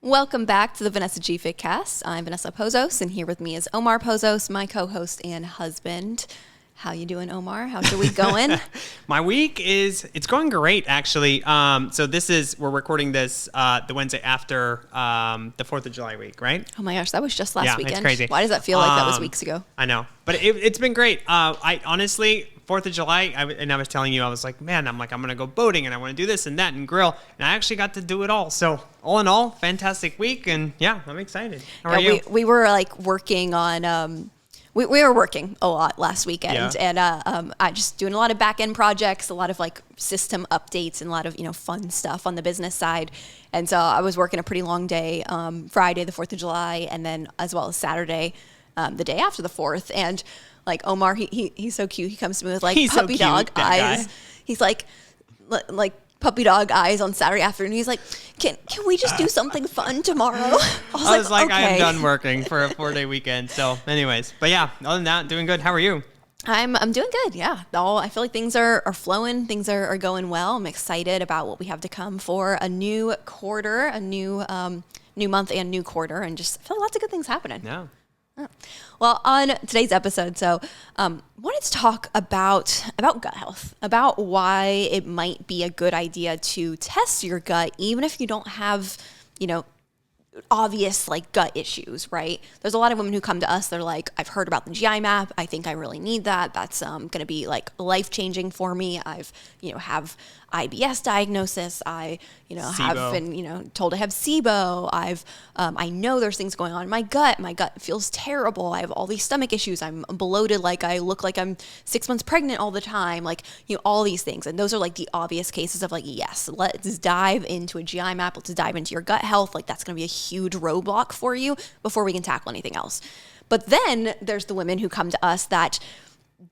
Welcome back to the Vanessa G Fitcast. I'm Vanessa Pozos, and here with me is Omar Pozos, my co-host and husband. How you doing, Omar? How's your week going? My week it's going great, actually. So we're recording this the Wednesday after the 4th of July week, right? Oh my gosh, that was just last weekend. It's crazy. Why does that feel like that was weeks ago? I know, but it's been great. I honestly, 4th of July, I was telling you, I was like, man, I'm going to go boating and I want to do this and that and grill. And I actually got to do it all. So all in all, fantastic week. And yeah, I'm excited. How are you? We were like working on... We were working a lot last weekend, and I just doing a lot of back end projects, a lot of like system updates, and a lot of fun stuff on the business side. And so I was working a pretty long day, Friday the 4th of July, and then as well as Saturday, the day after the 4th. And like Omar, he's so cute. He comes to me with like puppy dog eyes. He's like puppy dog eyes on Saturday afternoon. He's like, can we just do something fun tomorrow? I was like, okay. I am done working for a 4-day weekend. So anyways, but yeah, other than that, doing good. How are you? I'm doing good. Yeah. I feel like things are flowing. Things are going well. I'm excited about what we have to come for a new quarter, a new month and new quarter, and just feel lots of good things happening. Yeah. Well, on today's episode, wanted to talk about gut health, about why it might be a good idea to test your gut, even if you don't have, obvious like gut issues, right? There's a lot of women who come to us. They're like, I've heard about the GI map. I think I really need that. That's going to be like life-changing for me. I've, have IBS diagnosis. I, have been, told I have SIBO. I know there's things going on in my gut. My gut feels terrible. I have all these stomach issues. I'm bloated. Like I look like I'm 6 months pregnant all the time. Like, all these things. And those are like the obvious cases of like, yes, let's dive into a GI map. Let's dive into your gut health. Like that's going to be a huge roadblock for you before we can tackle anything else. But then there's the women who come to us that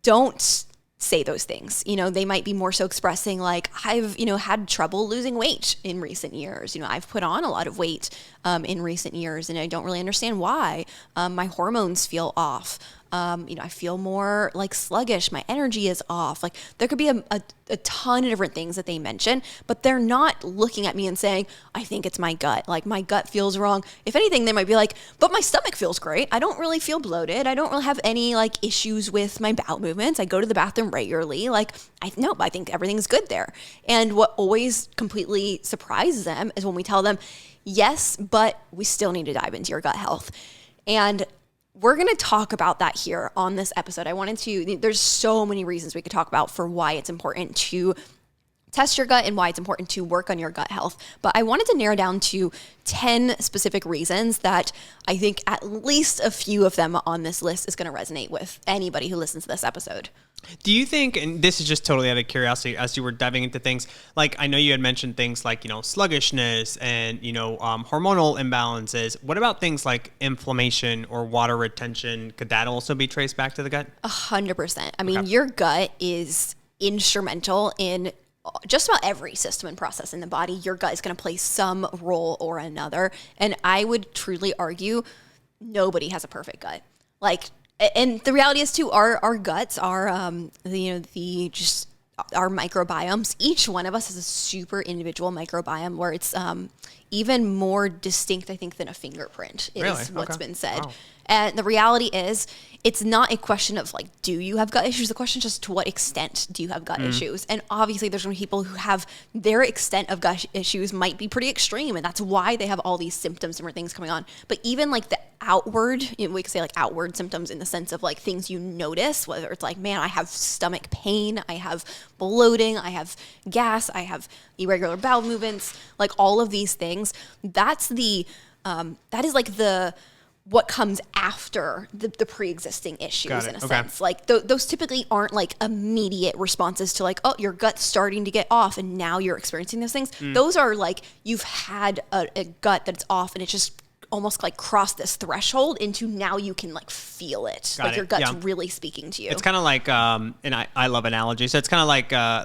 don't say those things. They might be more so expressing like, I've, had trouble losing weight in recent years. I've put on a lot of weight in recent years and I don't really understand why. My hormones feel off. I feel more like sluggish. My energy is off. Like there could be a ton of different things that they mention, but they're not looking at me and saying, I think it's my gut. Like my gut feels wrong. If anything, they might be like, but my stomach feels great. I don't really feel bloated. I don't really have any like issues with my bowel movements. I go to the bathroom regularly. Like I think everything's good there. And what always completely surprises them is when we tell them, yes, but we still need to dive into your gut health. And we're going to talk about that here on this episode. There's so many reasons we could talk about for why it's important to test your gut and why it's important to work on your gut health. But I wanted to narrow down to 10 specific reasons that I think at least a few of them on this list is going to resonate with anybody who listens to this episode. Do you think, and this is just totally out of curiosity as you were diving into things, like I know you had mentioned things like, sluggishness and, hormonal imbalances. What about things like inflammation or water retention? Could that also be traced back to the gut? 100%. I mean, your gut is instrumental in just about every system and process in the body. Your gut is going to play some role or another. And I would truly argue nobody has a perfect gut. And the reality is too, our guts are, our microbiomes. Each one of us has a super individual microbiome where it's even more distinct, I think, than a fingerprint is what's been said. Wow. And the reality is, it's not a question of like, do you have gut issues? The question is just to what extent do you have gut issues? And obviously there's some people who have their extent of gut issues might be pretty extreme. And that's why they have all these symptoms, different things coming on. But even like the outward, we could say like outward symptoms in the sense of like things you notice, whether it's like, man, I have stomach pain, I have bloating, I have gas, I have irregular bowel movements, like all of these things. That is like what comes after the pre-existing issues in a sense. Like those typically aren't like immediate responses to like, oh, your gut's starting to get off and now you're experiencing those things. Those are like, you've had a gut that's off and it's just almost like cross this threshold into now you can like feel it. Your gut's really speaking to you. It's kind of like, and I love analogies. So it's kind of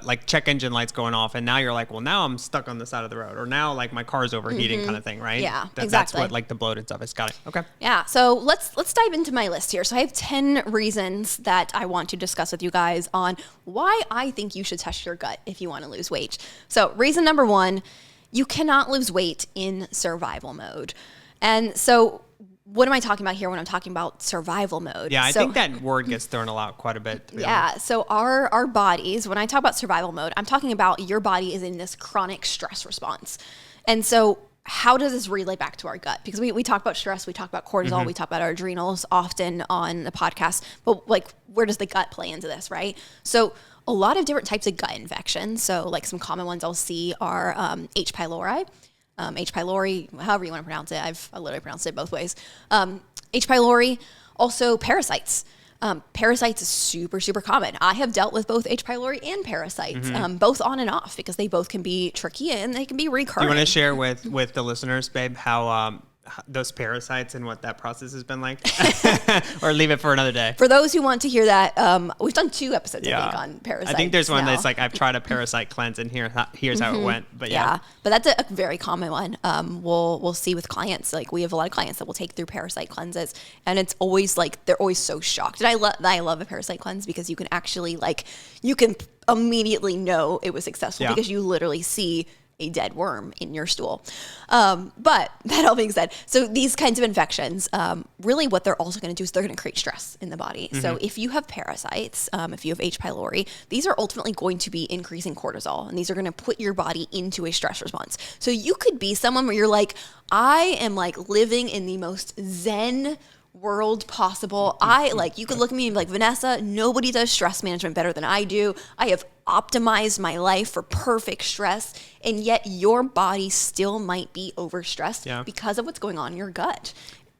like check engine lights going off and now you're like, well, now I'm stuck on the side of the road or now like my car's overheating kind of thing, right? Yeah, exactly. That's what like the bloated stuff is. Got it. Okay. Yeah. So let's dive into my list here. So I have 10 reasons that I want to discuss with you guys on why I think you should test your gut if you want to lose weight. So reason number 1 you cannot lose weight in survival mode. And so what am I talking about here when I'm talking about survival mode? Yeah, I think that word gets thrown quite a bit. Yeah, so our bodies, when I talk about survival mode, I'm talking about your body is in this chronic stress response. And so how does this relate back to our gut? Because we talk about stress, we talk about cortisol, we talk about our adrenals often on the podcast, but like where does the gut play into this, right? So a lot of different types of gut infections. So like some common ones I'll see are H. pylori. H. pylori, however you want to pronounce it. I literally pronounced it both ways. H. pylori, also parasites. Parasites is super, super common. I have dealt with both H. pylori and parasites, both on and off, because they both can be tricky and they can be recurring. You want to share with the listeners, babe, how those parasites and what that process has been like? Or leave it for another day? For those who want to hear that, we've done 2 episodes, I think, on parasites. I think there's one now. that's like, I've tried a parasite cleanse and here's how it went. But yeah, but that's a very common one. We'll see with clients, like we have a lot of clients that will take through parasite cleanses, and it's always like, they're always so shocked. And I love a parasite cleanse because you can actually you can immediately know it was successful because you literally see a dead worm in your stool. But that all being said, so these kinds of infections, really what they're also going to do is they're going to create stress in the body. So if you have parasites, if you have H. pylori, these are ultimately going to be increasing cortisol, and these are going to put your body into a stress response. So you could be someone where you're like, I am like living in the most zen world possible. You could look at me and be like, Vanessa, nobody does stress management better than I do. I have optimized my life for perfect stress, and yet your body still might be overstressed because of what's going on in your gut.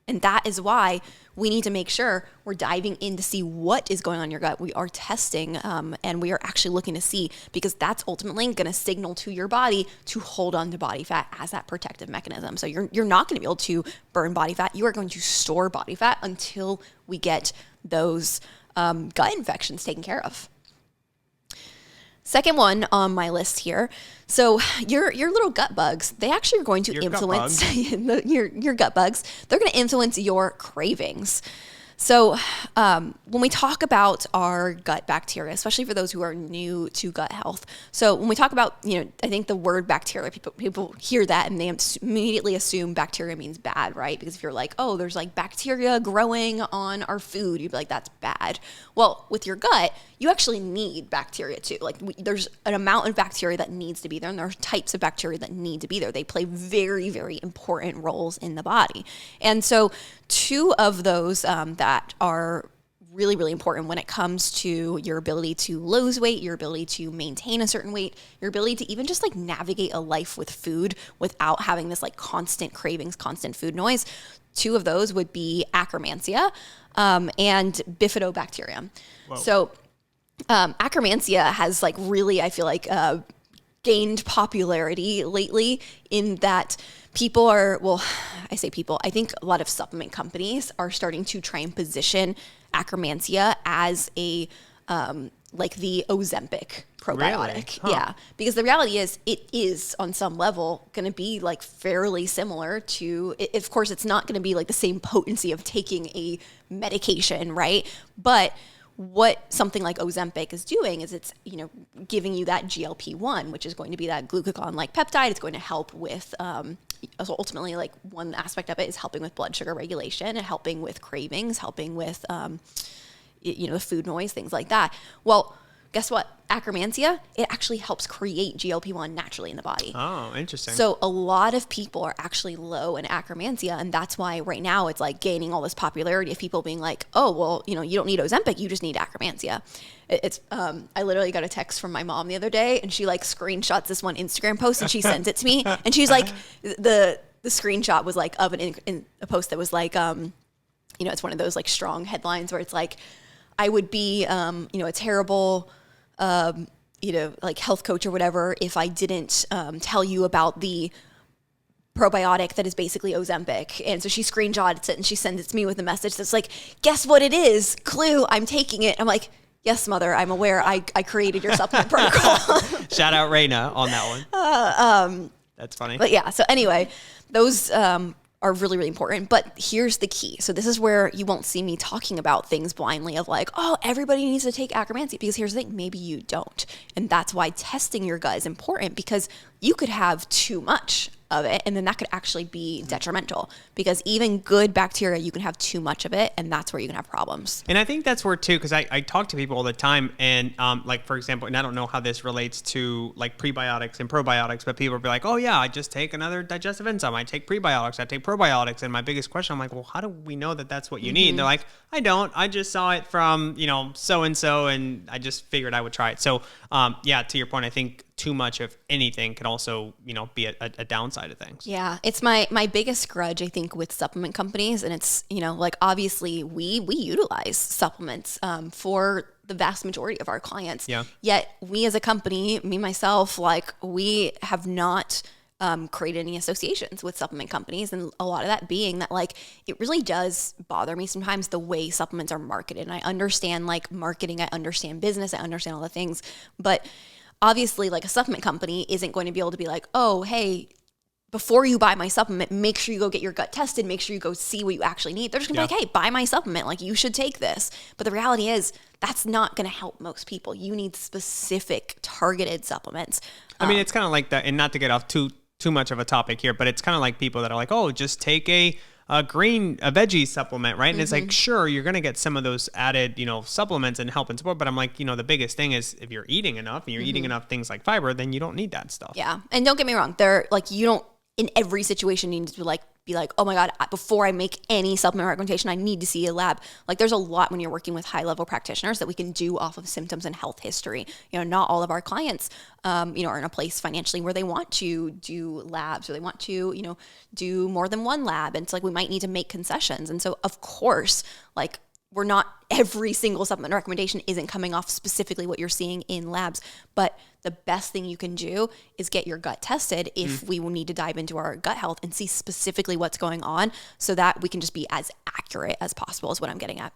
And that is why we need to make sure we're diving in to see what is going on in your gut. We are testing and we are actually looking to see, because that's ultimately going to signal to your body to hold on to body fat as that protective mechanism. So you're not going to be able to burn body fat. You are going to store body fat until we get those gut infections taken care of. Second one on my list here. So your little gut bugs, they actually are going to influence your gut bugs. They're going to influence your cravings. So when we talk about our gut bacteria, especially for those who are new to gut health, so when we talk about, I think the word bacteria, people hear that and they immediately assume bacteria means bad, right? Because if you're like, oh, there's like bacteria growing on our food, you'd be like, that's bad. Well, with your gut, you actually need bacteria too. Like there's an amount of bacteria that needs to be there, and there are types of bacteria that need to be there. They play very, very important roles in the body. And so 2 of those that are really, really important when it comes to your ability to lose weight, your ability to maintain a certain weight, your ability to even just like navigate a life with food without having this like constant cravings, constant food noise. 2 of those would be Akkermansia and Bifidobacterium. Whoa. So Akkermansia has like really, I feel like, gained popularity lately in that people are, I say people, I think a lot of supplement companies are starting to try and position Akkermansia as a, like the Ozempic probiotic. Really? Huh. Yeah. Because the reality is it is on some level going to be like fairly similar to, of course, it's not going to be like the same potency of taking a medication, right? But what something like Ozempic is doing is it's, giving you that GLP-1, which is going to be that glucagon-like peptide. It's going to help with, ultimately, like one aspect of it is helping with blood sugar regulation and helping with cravings, helping with, the food noise, things like that. Well, guess what? Akkermansia, it actually helps create GLP-1 naturally in the body. Oh, interesting. So a lot of people are actually low in Akkermansia, and that's why right now it's like gaining all this popularity of people being like, oh, well, you don't need Ozempic, you just need Akkermansia. It's I literally got a text from my mom the other day, and she like screenshots this one Instagram post and she sends it to me, and she's like, the screenshot was like of a post that was like, it's one of those like strong headlines where it's like, I would be, a terrible, like health coach or whatever if I didn't tell you about the probiotic that is basically Ozempic. And so she screenshots it and she sends it to me with a message that's like, guess what it is? Clue, I'm taking it. I'm like, yes, mother, I'm aware. I created your supplement protocol. Shout out Raina on that one. That's funny. But yeah, so anyway, those are really, really important. But here's the key. So this is where you won't see me talking about things blindly of like, oh, everybody needs to take Akkermansia, because here's the thing, maybe you don't. And that's why testing your gut is important, because you could have too much of it, and then that could actually be detrimental, because even good bacteria, you can have too much of it, and that's where you can have problems. And I think that's where too, because I talk to people all the time, and like, for example, and I don't know how this relates to like prebiotics and probiotics, but people will be like, oh yeah, I just take another digestive enzyme. I take prebiotics, I take probiotics. And my biggest question, I'm like, well, how do we know that that's what you need? And they're like, I don't. I just saw it from, so-and-so, and I just figured I would try it. So yeah, to your point, I think too much of anything can also, be a downside of things. Yeah, it's my biggest grudge, I think, with supplement companies. And it's, like, obviously we utilize supplements for the vast majority of our clients. Yeah. Yet we as a company, me, myself, like, we have not created any associations with supplement companies. And a lot of that being that, like, it really does bother me sometimes the way supplements are marketed. And I understand, like, marketing, I understand business, I understand all the things, but obviously, like, a supplement company isn't going to be able to be like, oh, hey, before you buy my supplement, make sure you go get your gut tested, make sure you go see what you actually need. They're just gonna be like, hey, buy my supplement, like, you should take this. But the reality is that's not gonna help most people. You need specific targeted supplements. I mean, it's kind of like that, and not to get off too much of a topic here, but it's kind of like people that are like, oh, just take a veggie supplement, right? And it's like, sure, you're going to get some of those added, supplements and help and support. But I'm like, the biggest thing is if you're eating enough and you're eating enough things like fiber, then you don't need that stuff. Yeah. And don't get me wrong. They're like, you don't, in every situation, you need to be like, oh my God, before I make any supplement recommendation, I need to see a lab. Like, there's a lot when you're working with high level practitioners that we can do off of symptoms and health history. Not all of our clients, are in a place financially where they want to do labs, or they want to, do more than one lab. And it's like, we might need to make concessions. And so, of course, like, we're not, every single supplement recommendation isn't coming off specifically what you're seeing in labs, but the best thing you can do is get your gut tested if we will need to dive into our gut health and see specifically what's going on, so that we can just be as accurate as possible, is what I'm getting at.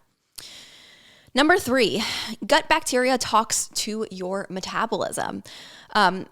Number 3, gut bacteria talks to your metabolism.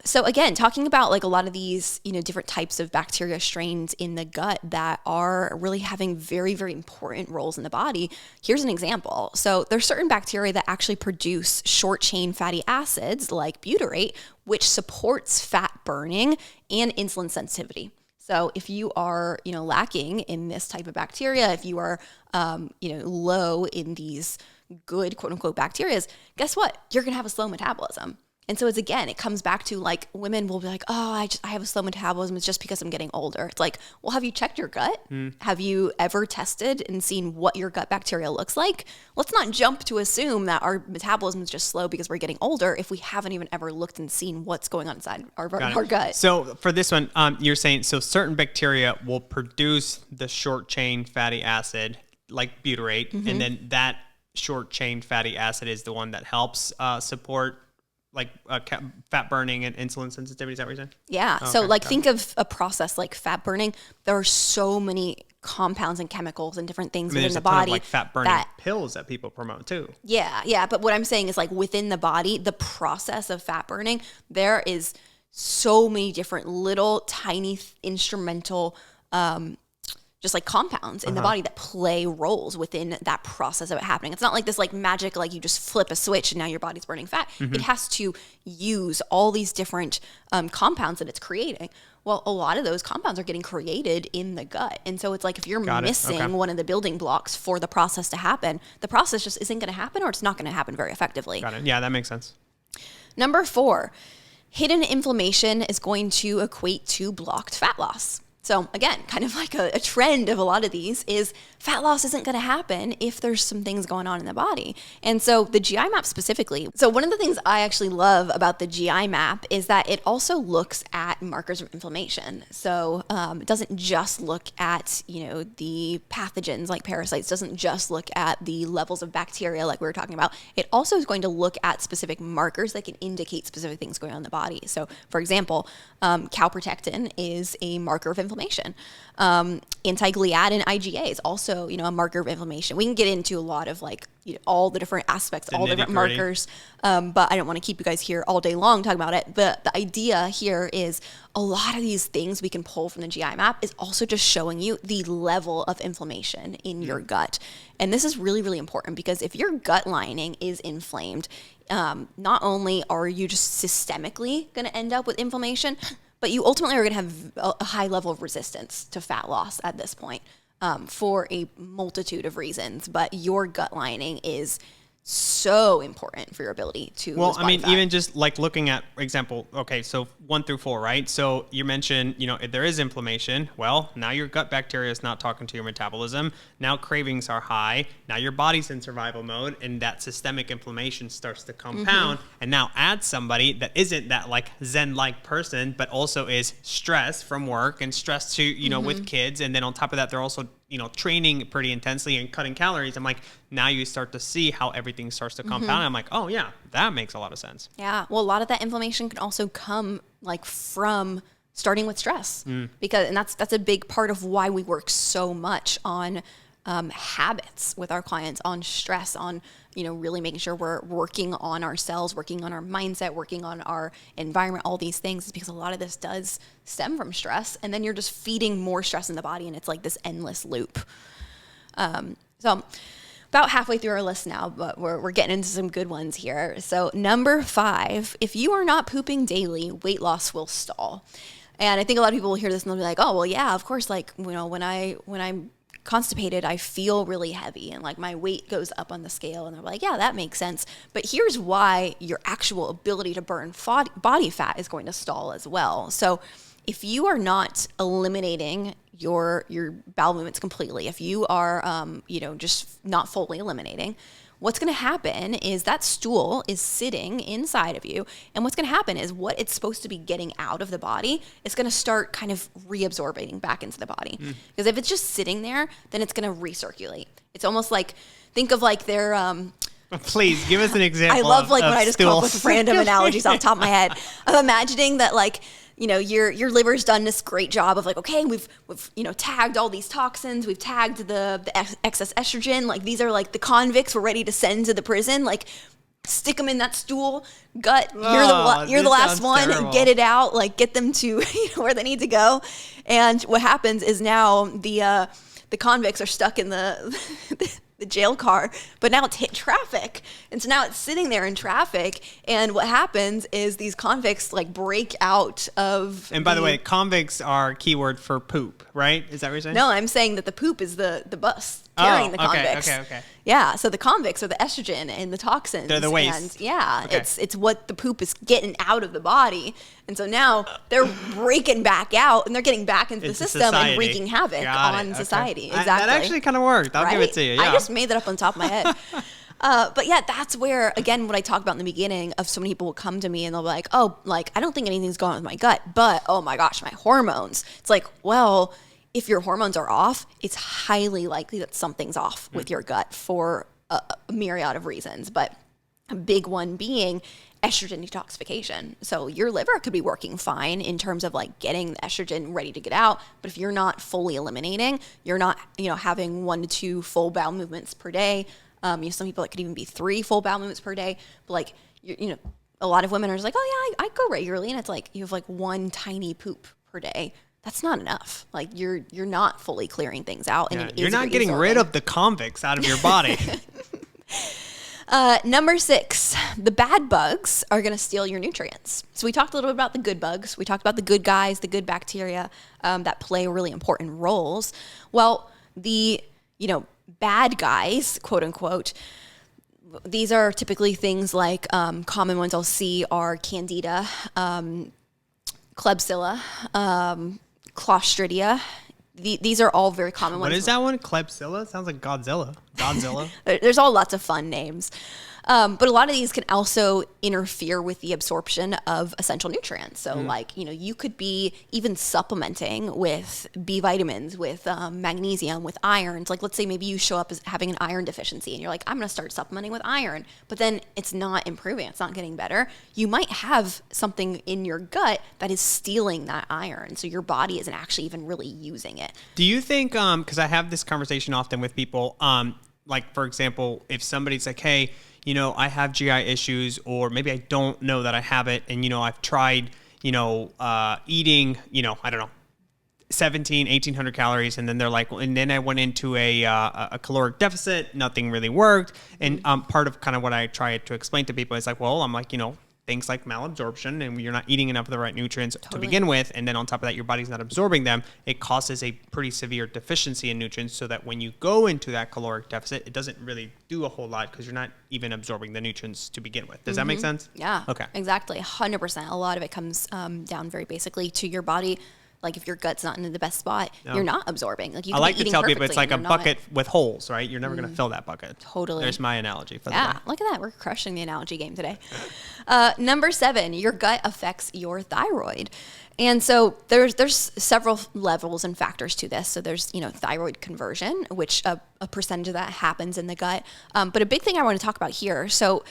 So again, talking about like a lot of these, different types of bacteria strains in the gut that are really having very, very important roles in the body. Here's an example. So there's certain bacteria that actually produce short chain fatty acids like butyrate, which supports fat burning and insulin sensitivity. So if you are, lacking in this type of bacteria, if you are, low in these good quote unquote bacteria, guess what? You're going to have a slow metabolism. And so it comes back to, like, women will be like, oh, I have a slow metabolism. It's just because I'm getting older. It's like, well, have you checked your gut? Have you ever tested and seen what your gut bacteria looks like? Let's not jump to assume that our metabolism is just slow because we're getting older if we haven't even ever looked and seen what's going on inside our gut. So for this one, you're saying, so certain bacteria will produce the short chain fatty acid like butyrate, and then that short chain fatty acid is the one that helps support like fat burning and insulin sensitivity. Is that what you're saying? Yeah. Okay, so like, think of a process like fat burning. There are so many compounds and chemicals and different things within the body. Like fat burning pills that people promote too. Yeah. But what I'm saying is, like, within the body, the process of fat burning, there is so many different little tiny instrumental just like compounds in the body that play roles within that process of it happening. It's not like this like magic, like you just flip a switch and now your body's burning fat. It has to use all these different compounds that it's creating. Well, a lot of those compounds are getting created in the gut. And so it's like, if you're missing one of the building blocks for the process to happen, the process just isn't going to happen, or it's not going to happen very effectively. Got it. Yeah, that makes sense. Number 4, hidden inflammation is going to equate to blocked fat loss. So again, kind of like a trend of a lot of these is fat loss isn't going to happen if there's some things going on in the body. And so the GI map specifically, so one of the things I actually love about the GI map is that it also looks at markers of inflammation. So it doesn't just look at, the pathogens like parasites, doesn't just look at the levels of bacteria like we were talking about. It also is going to look at specific markers that can indicate specific things going on in the body. So for example, calprotectin is a marker of inflammation. Anti-gliadin IgA is also, a marker of inflammation. We can get into a lot of like, all the different aspects, all the different markers. But I don't want to keep you guys here all day long talking about it. But the idea here is a lot of these things we can pull from the GI map is also just showing you the level of inflammation in your gut. And this is really, really important, because if your gut lining is inflamed, not only are you just systemically going to end up with inflammation, but you ultimately are going to have a high level of resistance to fat loss at this point, for a multitude of reasons. But your gut lining is so important for your ability to lose body fat. Even just like looking at example, okay, so 1 through 4, right? So you mentioned, if there is inflammation, well, now your gut bacteria is not talking to your metabolism. Now cravings are high. Now your body's in survival mode, and that systemic inflammation starts to compound. And now add somebody that isn't that like Zen-like person, but also is stressed from work and stressed to, with kids. And then on top of that, they're also training pretty intensely and cutting calories. I'm like, now you start to see how everything starts to compound. I'm like, oh yeah, that makes a lot of sense. Yeah. Well, a lot of that inflammation can also come like from starting with stress, because that's a big part of why we work so much on habits with our clients, on stress, on really making sure we're working on ourselves, working on our mindset, working on our environment. All these things is because a lot of this does stem from stress, and then you're just feeding more stress in the body, and it's like this endless loop. So about halfway through our list now, but we're getting into some good ones here. So number 5, if you are not pooping daily, weight loss will stall. And I think a lot of people will hear this and they'll be like, oh, well, yeah, of course. Like, when I'm constipated, I feel really heavy and like my weight goes up on the scale, and they're like, yeah, that makes sense. But here's why your actual ability to burn body fat is going to stall as well. So if you are not eliminating your bowel movements completely, if you are, just not fully eliminating, what's going to happen is that stool is sitting inside of you. And what's going to happen is what it's supposed to be getting out of the body is going to start kind of reabsorbing back into the body. Because if it's just sitting there, then it's going to recirculate. It's almost like, think of like their, please give us an example. I love like when I just come up stools. with random analogies off the top of my head. I'm imagining that like, your liver's done this great job of like, okay, we've tagged all these toxins, we've tagged the excess estrogen, like these are like the convicts we're ready to send to the prison, like stick them in that stool, gut, you're the last one, terrible. And get it out, like get them to where they need to go. And what happens is now the convicts are stuck in the jail car, but now it's hit traffic. And so now it's sitting there in traffic. And what happens is these convicts like break out of. And by the way, convicts are keyword for poop, right? Is that what you're saying? No, I'm saying that the poop is the bus carrying the convicts. Okay. Yeah. So the convicts are the estrogen and the toxins. They're the waste. And yeah, okay. It's what the poop is getting out of the body. And so now they're breaking back out and they're getting back into the system and wreaking havoc on society. Exactly. That actually kind of worked. I'll give it to you. Yeah. I just made that up on top of my head. But yeah, that's where, again, what I talked about in the beginning of so many people will come to me and they'll be like, oh, like, I don't think anything's going on with my gut, but oh my gosh, my hormones. It's like, well, if your hormones are off, it's highly likely that something's off with your gut for a myriad of reasons. But a big one being estrogen detoxification. So your liver could be working fine in terms of like getting the estrogen ready to get out. But if you're not fully eliminating, you're not, having 1 to 2 full bowel movements per day. Some people, it could even be 3 full bowel movements per day. But like, a lot of women are just like, oh yeah, I go regularly. And it's like, you have like 1 tiny poop per day. That's not enough. Like you're not fully clearing things out. And you're not getting rid of the convicts out of your body. Number 6, the bad bugs are going to steal your nutrients. So we talked a little bit about the good bugs. We talked about the good guys, the good bacteria that play really important roles. Well, the, bad guys, quote unquote, these are typically things like common ones I'll see are Candida, Klebsiella, Clostridia. These are all very common ones. What is that one? Klebsiella? Sounds like Godzilla. There's all lots of fun names. But a lot of these can also interfere with the absorption of essential nutrients. So like, you could be even supplementing with B vitamins, with magnesium, with irons. Like let's say maybe you show up as having an iron deficiency and you're like, I'm going to start supplementing with iron, but then it's not improving. It's not getting better. You might have something in your gut that is stealing that iron. So your body isn't actually even really using it. Do you think, because I have this conversation often with people, like for example, if somebody's like, hey, I have GI issues, or maybe I don't know that I have it. And, I've tried, eating, I don't know, 1,800 calories. And then they're like, and then I went into a caloric deficit. Nothing really worked. And part of kind of what I try to explain to people is like, well, I'm like, things like malabsorption, and you're not eating enough of the right nutrients to begin with, and then on top of that, your body's not absorbing them, it causes a pretty severe deficiency in nutrients, so that when you go into that caloric deficit, it doesn't really do a whole lot because you're not even absorbing the nutrients to begin with. Does that make sense? Yeah. Okay. Exactly. 100%. A lot of it comes down very basically to your body. Like if your gut's not in the best spot, you're not absorbing. Like you I could like be to eating tell people it's perfectly like a and you're bucket with holes, right? You're never going to fill that bucket. Totally. There's my analogy for the Yeah, day. look at that. We're crushing the analogy game today. Number 7, your gut affects your thyroid. And so there's several levels and factors to this. So there's, thyroid conversion, which a percentage of that happens in the gut. But a big thing I want to talk about here. So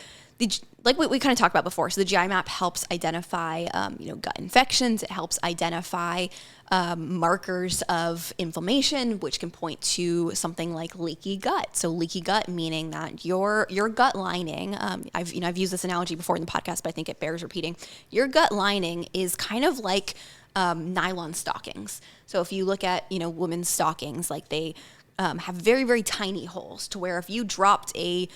like we kind of talked about before, so the GI map helps identify, gut infections. It helps identify markers of inflammation, which can point to something like leaky gut. So leaky gut meaning that your gut lining, I've used this analogy before in the podcast, but I think it bears repeating. Your gut lining is kind of like nylon stockings. So if you look at, women's stockings, like they have very, very tiny holes to where if you dropped a,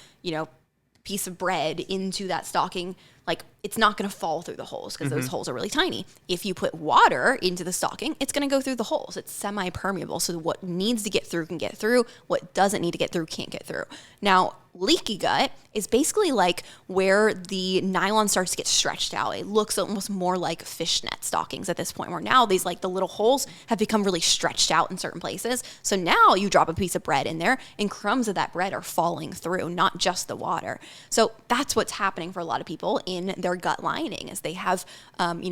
piece of bread into that stocking, like it's not going to fall through the holes because those holes are really tiny. If you put water into the stocking, it's going to go through the holes. It's semi-permeable. So what needs to get through can get through. What doesn't need to get through can't get through. Now, leaky gut is basically like where the nylon starts to get stretched out. It looks almost more like fishnet stockings at this point, where now these like the little holes have become really stretched out in certain places. So now you drop a piece of bread in there and crumbs of that bread are falling through, not just the water. So that's what's happening for a lot of people in their gut lining is they have,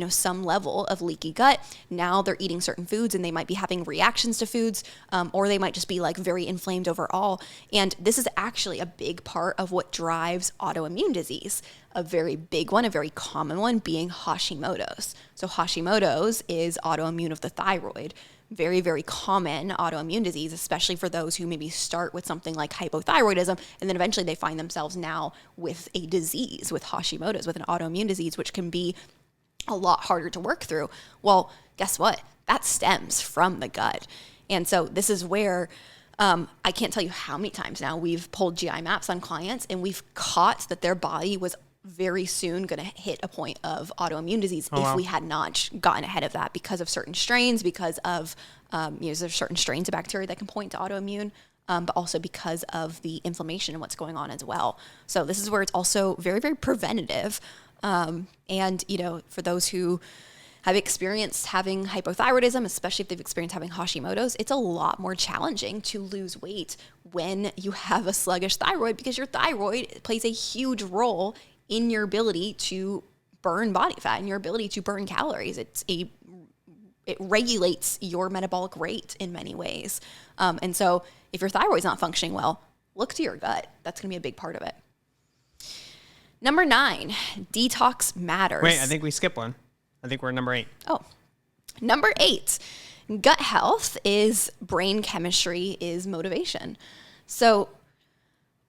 some level of leaky gut. Now they're eating certain foods and they might be having reactions to foods, or they might just be like very inflamed overall. And this is actually a big part of what drives autoimmune disease. A very big one, a very common one being Hashimoto's. So Hashimoto's is autoimmune of the thyroid. Very, very common autoimmune disease, especially for those who maybe start with something like hypothyroidism, and then eventually they find themselves now with a disease, with Hashimoto's, with an autoimmune disease, which can be a lot harder to work through. Well, guess what? That stems from the gut. And so this is where I can't tell you how many times now we've pulled GI maps on clients and we've caught that their body was very soon going to hit a point of autoimmune disease if we had not gotten ahead of that because of certain strains, because of, there's certain strains of bacteria that can point to autoimmune, but also because of the inflammation and what's going on as well. So this is where it's also very, very preventative. And, for those who have experienced having hypothyroidism, especially if they've experienced having Hashimoto's, it's a lot more challenging to lose weight when you have a sluggish thyroid because your thyroid plays a huge role in your ability to burn body fat and your ability to burn calories. It regulates your metabolic rate in many ways. And so if your thyroid's not functioning well, look to your gut. That's going to be a big part of it. Number 9, detox matters. Wait, I think we skipped one. I think we're at number 8. Oh, number 8, gut health is brain chemistry is motivation. So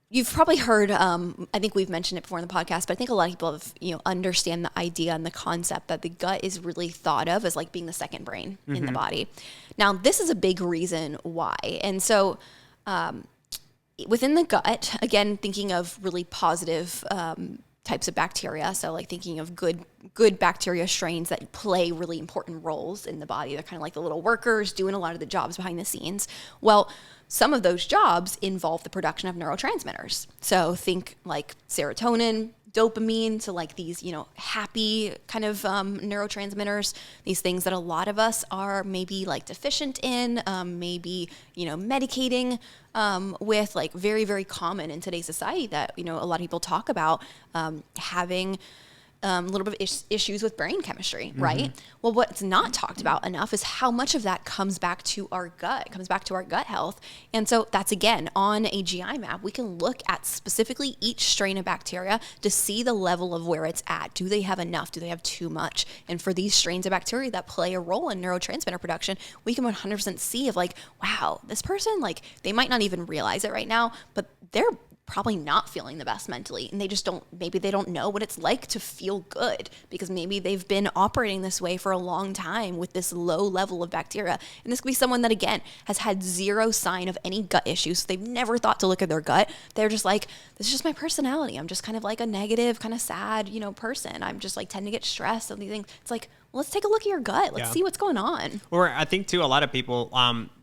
you've probably heard, I think we've mentioned it before in the podcast, but I think a lot of people have, understand the idea and the concept that the gut is really thought of as like being the second brain in the body. Now, this is a big reason why. And so, within the gut, again, thinking of really positive, types of bacteria. So like thinking of good bacteria strains that play really important roles in the body. They're kind of like the little workers doing a lot of the jobs behind the scenes. Well, some of those jobs involve the production of neurotransmitters. So think like serotonin, dopamine, so like these, happy kind of neurotransmitters, these things that a lot of us are maybe like deficient in, maybe, medicating with, like very, very common in today's society that, a lot of people talk about having a little bit of issues with brain chemistry, right? Well, what's not talked about enough is how much of that comes back to our gut, comes back to our gut health. And so that's, again, on a GI map, we can look at specifically each strain of bacteria to see the level of where it's at. Do they have enough? Do they have too much? And for these strains of bacteria that play a role in neurotransmitter production, we can 100% see of like, wow, this person, like they might not even realize it right now, but probably not feeling the best mentally, and maybe they don't know what it's like to feel good, because maybe they've been operating this way for a long time with this low level of bacteria. And this could be someone that, again, has had zero sign of any gut issues. So they've never thought to look at their gut. They're just like, this is just my personality. I'm just kind of like a negative, kind of sad, person. I'm just like tend to get stressed and these things. It's like, well, let's take a look at your gut. Let's see what's going on. Or I think too, a lot of people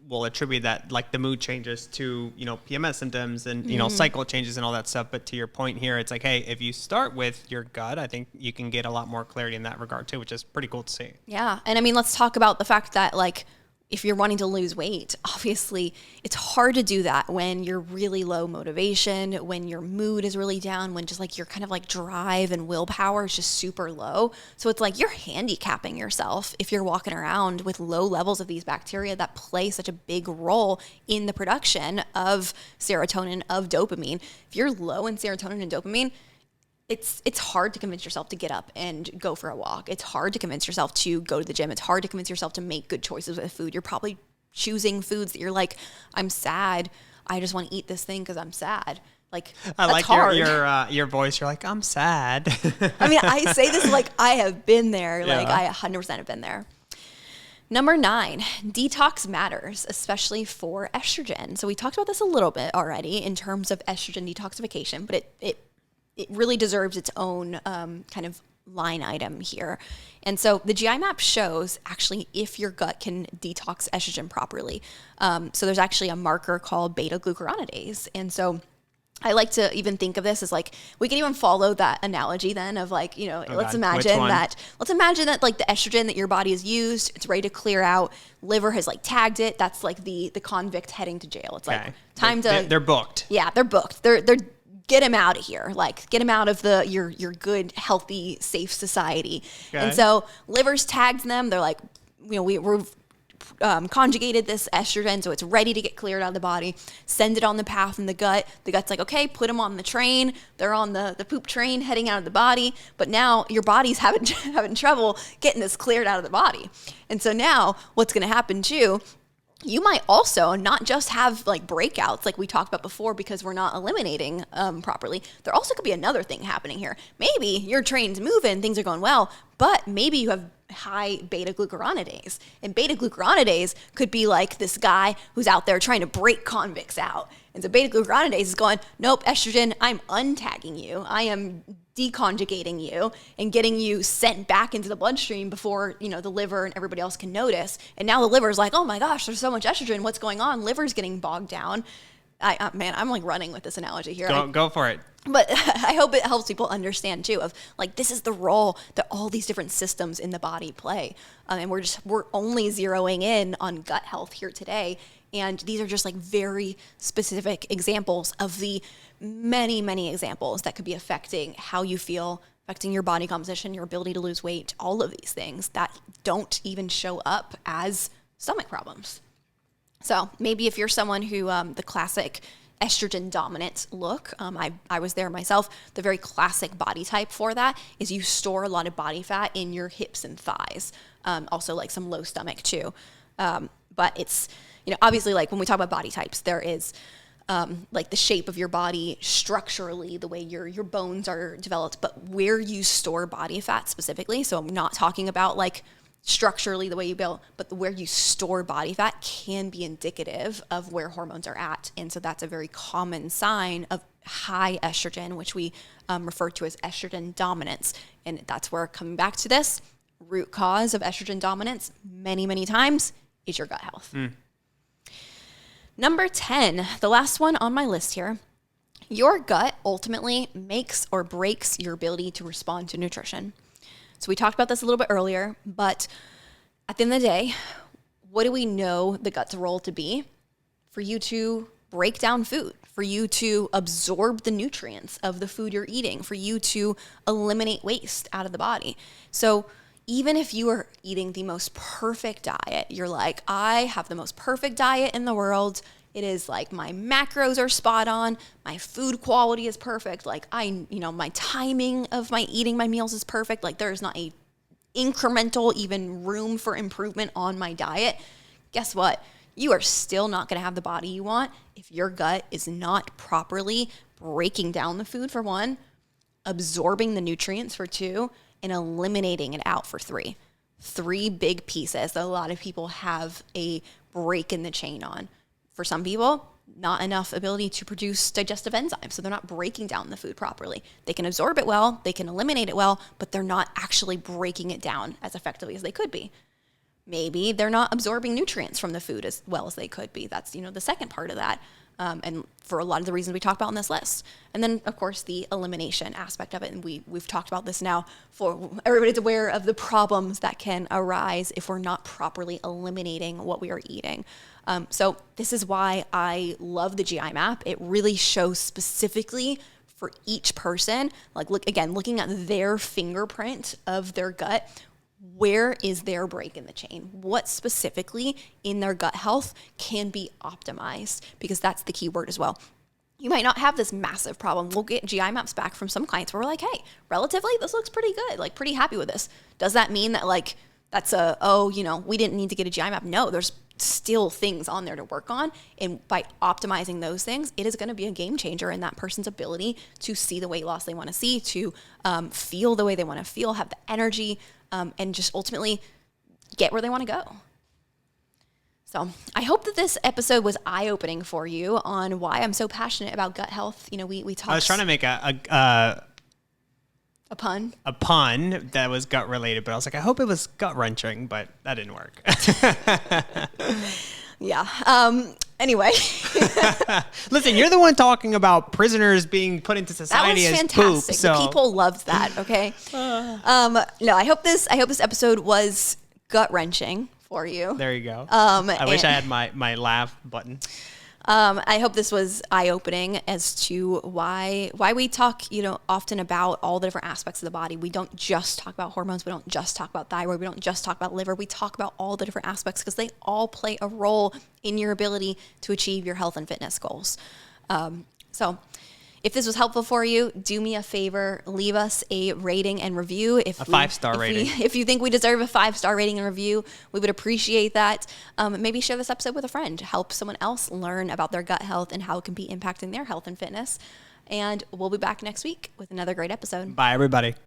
will attribute that, like, the mood changes to, PMS symptoms and, cycle changes and all that stuff. But to your point here, it's like, hey, if you start with your gut, I think you can get a lot more clarity in that regard too, which is pretty cool to see. Yeah. And I mean, let's talk about the fact that, like, if you're wanting to lose weight, obviously it's hard to do that when you're really low motivation, when your mood is really down, when just like your kind of like drive and willpower is just super low. So it's like you're handicapping yourself if you're walking around with low levels of these bacteria that play such a big role in the production of serotonin, of dopamine. If you're low in serotonin and dopamine, it's hard to convince yourself to get up and go for a walk. It's hard to convince yourself to go to the gym. It's hard to convince yourself to make good choices with food. You're probably choosing foods that you're like, I'm sad. I just want to eat this thing because I'm sad. Like, I that's like hard. your voice. You're like, I'm sad. I mean, I say this like I have been there. Like I 100% have been there. Number 9, detox matters, especially for estrogen. So we talked about this a little bit already in terms of estrogen detoxification, but it really deserves its own kind of line item here. And so the GI map shows actually if your gut can detox estrogen properly. So there's actually a marker called beta-glucuronidase. And so I like to even think of this as like, we can even follow that analogy then of like, let's imagine that like the estrogen that your body has used, it's ready to clear out, liver has like tagged it. That's like the convict heading to jail. It's like time to, they're booked. Yeah, they're booked. They're get him out of here. Like, get him out of your good, healthy, safe society. Okay. And so liver's tagged them. They're like, we've conjugated this estrogen, so it's ready to get cleared out of the body. Send it on the path in the gut. The gut's like, okay, put them on the train. They're on the poop train heading out of the body. But now your body's having trouble getting this cleared out of the body. And so now what's going to happen too, you might also not just have like breakouts like we talked about before because we're not eliminating properly. There also could be another thing happening here. Maybe your train's moving, things are going well, but maybe you have high beta-glucuronidase. And beta-glucuronidase could be like this guy who's out there trying to break convicts out. And so beta-glucuronidase is going, nope, estrogen, I'm untagging you. I am deconjugating you and getting you sent back into the bloodstream before, the liver and everybody else can notice. And now the liver's like, oh my gosh, there's so much estrogen. What's going on? Liver's getting bogged down. I'm like running with this analogy here. Go for it. But I hope it helps people understand too of like, this is the role that all these different systems in the body play. And we're only zeroing in on gut health here today. And these are just like very specific examples of the many, many examples that could be affecting how you feel, affecting your body composition, your ability to lose weight, all of these things that don't even show up as stomach problems. So maybe if you're someone who the classic estrogen dominant look, I was there myself, the very classic body type for that is you store a lot of body fat in your hips and thighs, also like some low stomach too. But it's, obviously like when we talk about body types, there is like the shape of your body structurally, the way your bones are developed, but where you store body fat specifically. So I'm not talking about like structurally the way you build, but where you store body fat can be indicative of where hormones are at. And so that's a very common sign of high estrogen, which we refer to as estrogen dominance. And that's where, coming back to this, root cause of estrogen dominance many, many times is your gut health. Number 10, the last one on my list here, your gut ultimately makes or breaks your ability to respond to nutrition. So we talked about this a little bit earlier, but at the end of the day, what do we know the gut's role to be? For you to break down food, for you to absorb the nutrients of the food you're eating, for you to eliminate waste out of the body. So even if you are eating the most perfect diet, you're like, I have the most perfect diet in the world. It is like my macros are spot on. My food quality is perfect. Like my timing of my eating my meals is perfect. Like there's not a incremental even room for improvement on my diet. Guess what? you are still not going to have the body you want if your gut is not properly breaking down the food for one, absorbing the nutrients for two, and eliminating it out for three. Three big pieces that a lot of people have a break in the chain on. For some people, not enough ability to produce digestive enzymes, so they're not breaking down the food properly. They can absorb it well, they can eliminate it well, but they're not actually breaking it down as effectively as they could be. Maybe they're not absorbing nutrients from the food as well as they could be. That's, the second part of that. And for a lot of the reasons we talked about on this list. And then, of course, the elimination aspect of it. And we've talked about this now, for everybody's aware of the problems that can arise if we're not properly eliminating what we are eating. So this is why I love the GI map. It really shows specifically for each person, looking at their fingerprint of their gut, where is their break in the chain? What specifically in their gut health can be optimized? Because that's the key word as well. You might not have this massive problem. We'll get GI maps back from some clients where we're like, hey, relatively, this looks pretty good, pretty happy with this. Does that mean that that's we didn't need to get a GI map? No, there's still things on there to work on. And by optimizing those things, it is going to be a game changer in that person's ability to see the weight loss they want to see, to feel the way they want to feel, have the energy, and just ultimately get where they want to go. So I hope that this episode was eye-opening for you on why I'm so passionate about gut health. We talked. I was trying to make a pun. A pun that was gut related, but I was like, I hope it was gut wrenching, but that didn't work. Yeah. Anyway. Listen, you're the one talking about prisoners being put into society as fantastic. poop. So. The people loved that. Okay. No, I hope this episode was gut wrenching for you. There you go. I wish I had my laugh button. I hope this was eye-opening as to why we talk, often about all the different aspects of the body. We don't just talk about hormones. We don't just talk about thyroid. We don't just talk about liver. We talk about all the different aspects because they all play a role in your ability to achieve your health and fitness goals. So if this was helpful for you, do me a favor, leave us a rating and review. A 5-star rating. If you think we deserve a 5-star rating and review, we would appreciate that. Maybe share this episode with a friend. Help someone else learn about their gut health and how it can be impacting their health and fitness. And we'll be back next week with another great episode. Bye, everybody.